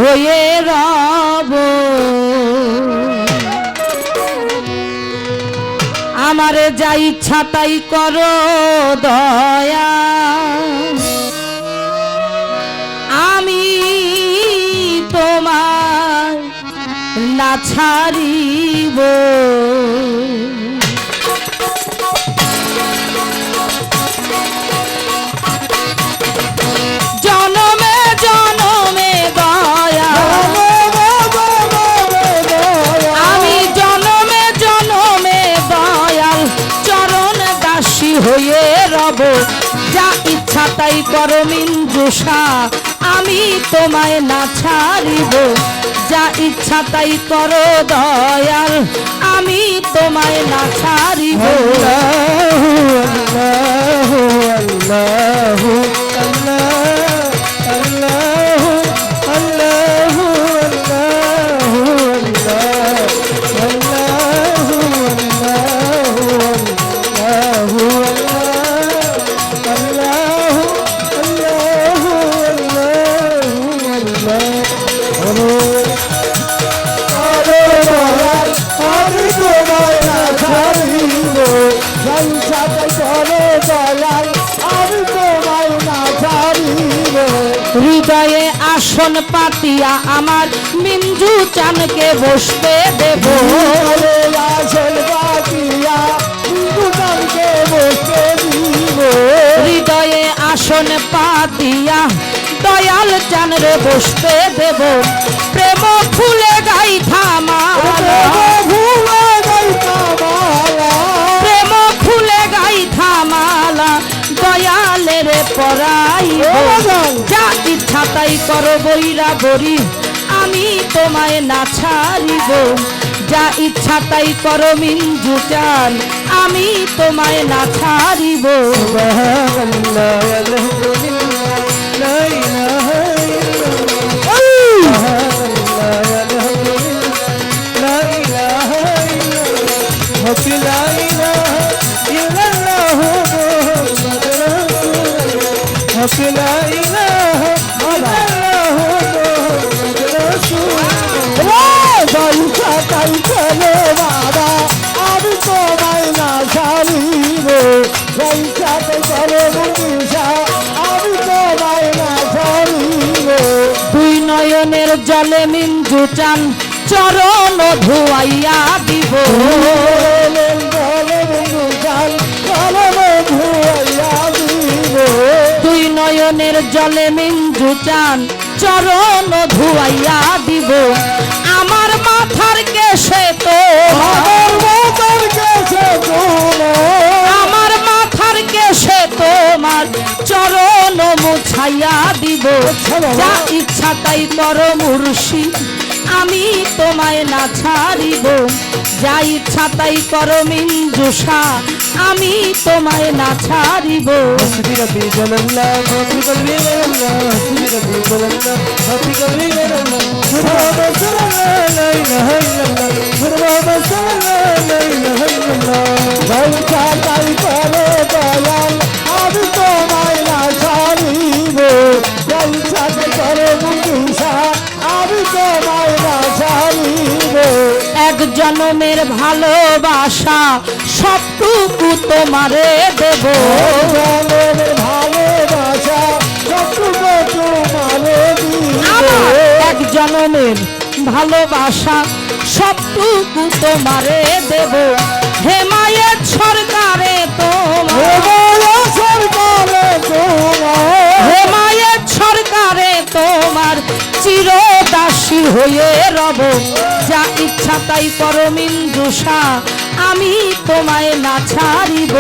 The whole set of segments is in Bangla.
হয়ে রব। আমারে যা ইচ্ছা তাই করো দয়া, আমি তোমার না ছাড়িব। জনমে জনমে দয়া, আমি জনমে জনমে দয়াল চরণ দাসী হয়ে রব। যা ইচ্ছা তাই করো মিঞ্জুষা, আমি তোমায় না ছাড়িব। যা ইচ্ছা তাই করো দয়াল, আমি তোমায় না ছাড়িব। হৃদয়ে আসন পাতিয়া আমার মিঞ্জু চানকে বসতে দেব। আসন পাতিয়া মিঞ্জু চানকে বসতে দিব। হৃদয়ে আসন পাতিয়া দয়াল চানরে বসতে দেব। প্রেম ফুলে গাইথা মালা, প্রেম ফুলে গাইথা মালা দয়ালের পরাইব। যা ইচ্ছা তাই করো বৈরা বরি, আমি তোমায় না ছাড়িব। যা ইচ্ছা তাই করো মিঞ্জু চান, আমি তোমায় না ছাড়িব। দুই নয়নের জলে মিঞ্জু চান চরণ ধুয়াইয়া দিব। দুই নয়নের জলে মিঞ্জু চান চরণ ধুয়াইয়া দিব। আমার মাথার কেশে তো, আমার মাথার কেশে তোমার চরণ মুছাইয়া দিব। যা ইচ্ছা তাই করো মুর্শিদ, আমি তোমায় না ছাড়িব। যা ইচ্ছা তাই করো মিঞ্জুষা, আমি তোমায় না ছাড়িব। এক জনমের ভালোবাসা সবটুকু তোমারে দেব। এক জনমের ভালোবাসা সবটুকু তোমারে দেব। হেমায়েত সরকারে হেমায়েত সরকারে তোমার চিরদাসী হয়ে রব। যা ইচ্ছা তাই করো মিঞ্জুষা, আমি তোমায় না ছাড়িব।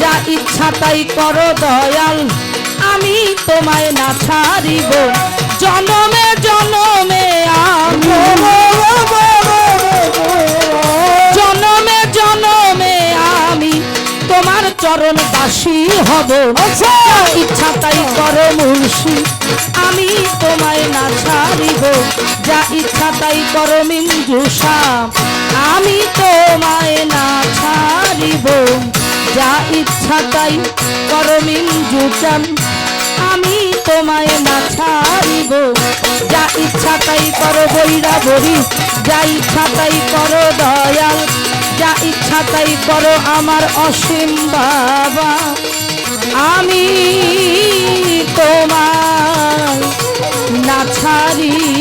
যা ইচ্ছা তাই করো দয়াল, আমি তোমায় না ছাড়িব। জনমে জনমে আমি, জনমে জনমে আমি তোমার চরণ দাসী হব। ইচ্ছা তাই করো মুর্শিদ, আমি তোমায় না ছাড়িব। যা ইচ্ছা তাই করো মিঞ্জুষা, আমি তোমায় না ছাড়িব। যা ইচ্ছা তাই করো মিঞ্জু চান, আমি তোমায় না ছাড়িব। যা ইচ্ছা তাই করো বৈরা বরি, যা ইচ্ছা তাই করো দয়াল, যা ইচ্ছা তাই করো আমার অসীম বাবা। আমি তোমায় না ছাড়ি